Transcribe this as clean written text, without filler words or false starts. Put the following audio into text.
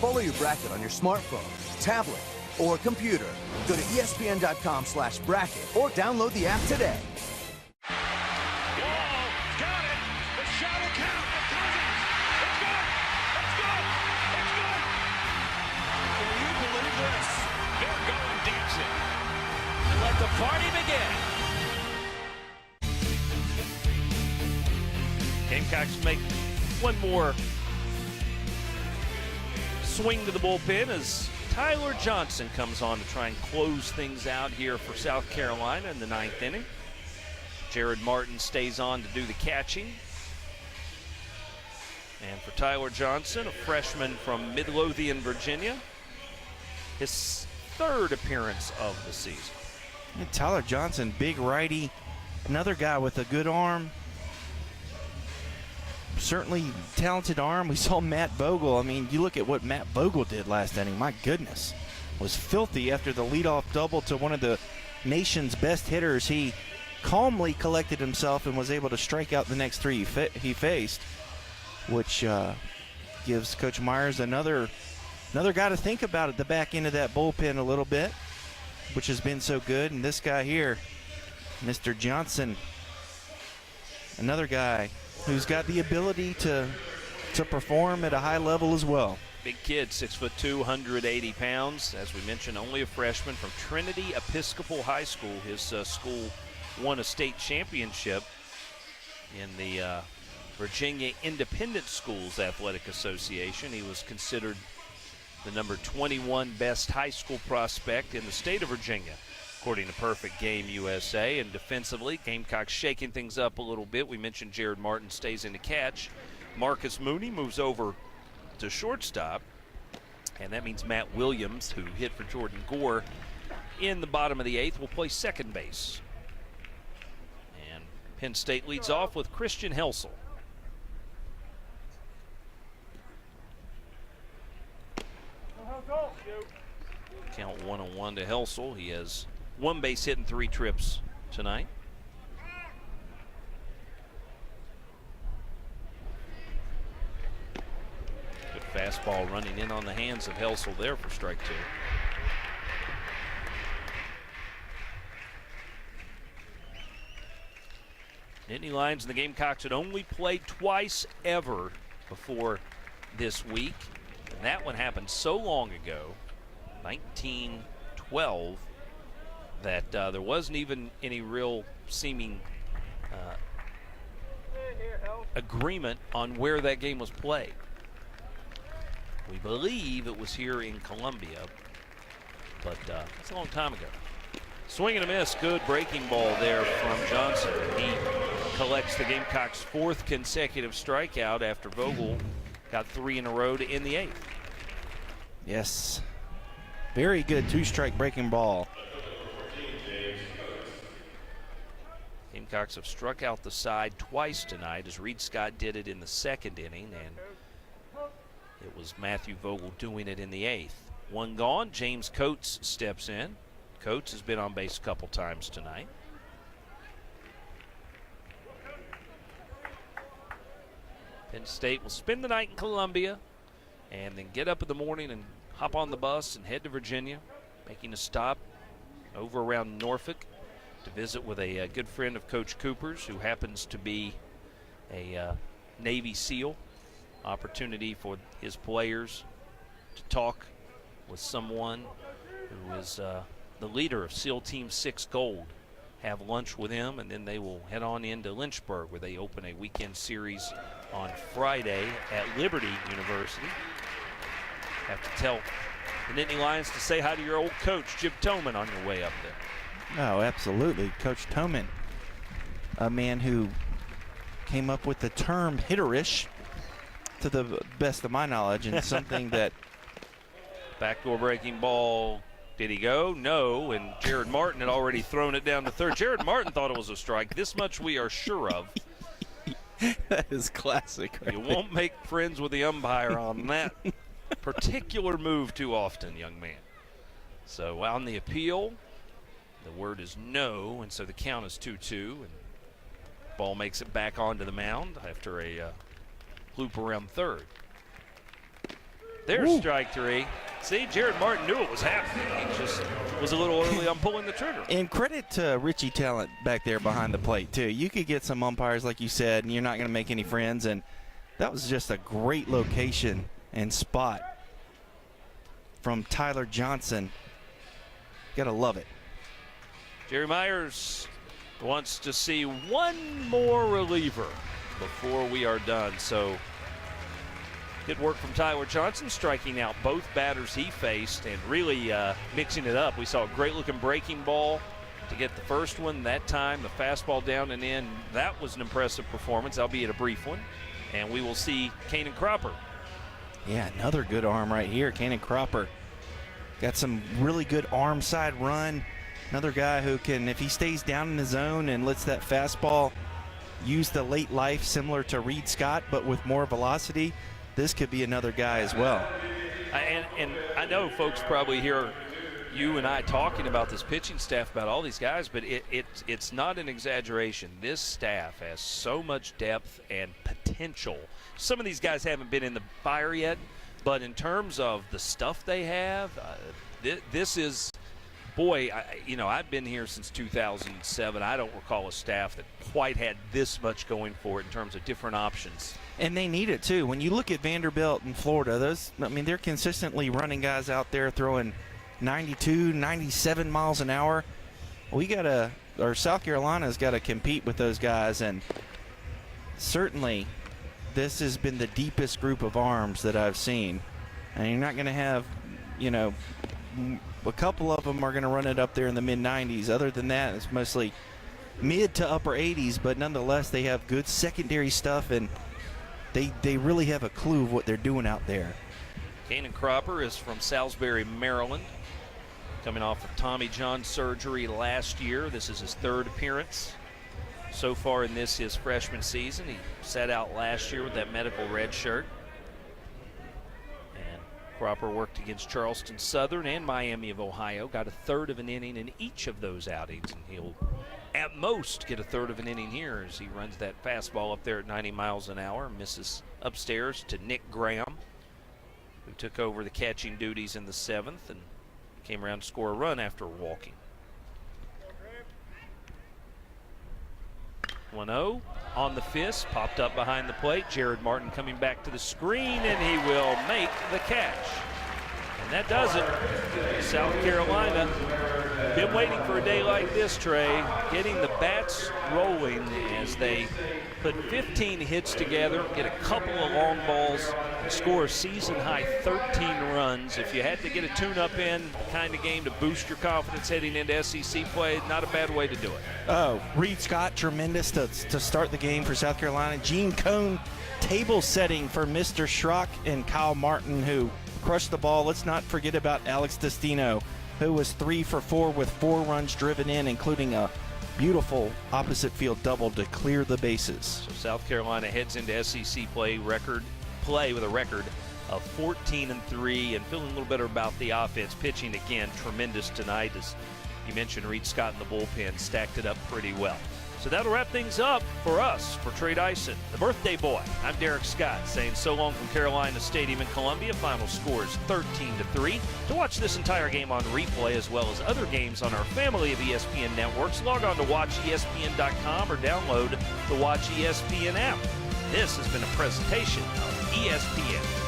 Follow your bracket on your smartphone, tablet, or computer. Go to ESPN.com/bracket or download the app today. Wall, got it. The shot will count. It's good. It's good. It's good. Can you believe this? They're going dancing. Let the party begin. Gamecocks make one more swing to the bullpen as Tyler Johnson comes on to try and close things out here for South Carolina in the 9th inning. Jared Martin stays on to do the catching. And for Tyler Johnson, a freshman from Midlothian, Virginia, his 3rd appearance of the season. And Tyler Johnson, big righty, another guy with a good arm. Certainly talented arm. We saw Matt Vogel. I mean, you look at what Matt Vogel did last inning. My goodness, was filthy after the leadoff double to one of the nation's best hitters. He calmly collected himself and was able to strike out the next 3 he faced, which gives Coach Myers another guy to think about at the back end of that bullpen a little bit, which has been so good. And this guy here, Mr. Johnson, another guy who's got the ability to perform at a high level as well. Big kid, 6'2", 180 pounds. As we mentioned, only a freshman from Trinity Episcopal High School. His school won a state championship in the Virginia Independent Schools Athletic Association. He was considered the number 21 best high school prospect in the state of Virginia, according to Perfect Game USA. And defensively, Gamecocks shaking things up a little bit. We mentioned Jared Martin stays in to catch. Marcus Mooney moves over to shortstop, and that means Matt Williams, who hit for Jordan Gore in the bottom of the 8th, will play second base. And Penn State leads off with Christian Helsel. Count 1-1 to Helsel. He has 1 base hit and 3 trips tonight. Good fastball running in on the hands of Helsel there for strike 2. Nittany Lions and the Gamecocks had only played twice ever before this week. And that one happened so long ago, 1912, that there wasn't even any real seeming agreement on where that game was played. We believe it was here in Columbia, but it's a long time ago. Swing and a miss, good breaking ball there from Johnson. He collects the Gamecocks' 4th consecutive strikeout after Vogel got 3 in a row to end the 8th. Yes, very good 2-strike breaking ball. Gamecocks have struck out the side twice tonight, as Reed Scott did it in the 2nd inning, and it was Matthew Vogel doing it in the 8th. 1 gone, James Coates steps in. Coates has been on base a couple times tonight. Penn State will spend the night in Columbia and then get up in the morning and hop on the bus and head to Virginia, making a stop over around Norfolk to visit with a good friend of Coach Cooper's, who happens to be a Navy SEAL. Opportunity for his players to talk with someone who is the leader of SEAL Team 6 Gold. Have lunch with him, and then they will head on into Lynchburg, where they open a weekend series on Friday at Liberty University. Have to tell the Nittany Lions to say hi to your old coach, Jim Toman, on your way up there. Oh, absolutely. Coach Toman, a man who came up with the term hitterish, to the best of my knowledge, and something that... Backdoor breaking ball. Did he go? No, and Jared Martin had already thrown it down to third. Jared Martin thought it was a strike. This much we are sure of. That is classic. You won't make friends with the umpire on that particular move too often, young man. So on the appeal, the word is no, and so the count is 2-2, and ball makes it back onto the mound after a loop around third. There's Ooh. strike three. See, Jared Martin knew it was happening. He just was a little early on pulling the trigger. And credit to Richie Talent back there behind the plate, too. You could get some umpires, like you said, and you're not going to make any friends. And that was just a great location and spot from Tyler Johnson. Got to love it. Jerry Myers wants to see one more reliever before we are done. So good work from Tyler Johnson, striking out both batters he faced and really mixing it up. We saw a great-looking breaking ball to get the first one that time, the fastball down and in. That was an impressive performance, albeit a brief one. And we will see Kanan Cropper. Yeah, another good arm right here. Kanan Cropper got some really good arm side run. Another guy who can, if he stays down in the zone and lets that fastball use the late life similar to Reed Scott, but with more velocity, this could be another guy as well. And I know folks probably hear you and I talking about this pitching staff, about all these guys, but it's not an exaggeration. This staff has so much depth and potential. Some of these guys haven't been in the fire yet, but in terms of the stuff they have, this is, boy, I've been here since 2007. I don't recall a staff that quite had this much going for it in terms of different options. And they need it, too. When you look at Vanderbilt and Florida, they're consistently running guys out there throwing 92, 97 miles an hour. South Carolina's got to compete with those guys, and certainly this has been the deepest group of arms that I've seen. And you're not going to have, a couple of them are going to run it up there in the mid-90s. Other than that, it's mostly mid to upper 80s, but nonetheless, they have good secondary stuff, and they really have a clue of what they're doing out there. Kanan Cropper is from Salisbury, Maryland, coming off of Tommy John surgery last year. This is his third appearance so far in his freshman season. He sat out last year with that medical red shirt. And Cropper worked against Charleston Southern and Miami of Ohio, got a third of an inning in each of those outings, and he'll at most get a third of an inning here as he runs that fastball up there at 90 miles an hour, misses upstairs to Nick Graham, who took over the catching duties in the seventh and came around to score a run after walking. 1-0 on the fist, popped up behind the plate. Jared Martin coming back to the screen, and he will make the catch. And that does it. South Carolina, been waiting for a day like this, Trey, getting the bats rolling as they put 15 hits together, get a couple of long balls, and score a season-high 13 runs. If you had to get a tune-up in kind of game to boost your confidence heading into SEC play, not a bad way to do it. Oh, Reed Scott, tremendous to start the game for South Carolina. Gene Cone, table setting for Mr. Schrock and Kyle Martin, who crushed the ball. Let's not forget about Alex Destino, who was 3 for 4 with 4 runs driven in, including a beautiful opposite field double to clear the bases. So South Carolina heads into SEC play with a record of 14-3 and feeling a little better about the offense. Pitching again tremendous tonight, as you mentioned. Reed Scott in the bullpen stacked it up pretty well. So that'll wrap things up for us. For Trey Dyson, the birthday boy, I'm Derek Scott saying so long from Carolina Stadium in Columbia. Final score is 13-3. To watch this entire game on replay as well as other games on our family of ESPN networks, log on to watchespn.com or download the Watch ESPN app. This has been a presentation of ESPN.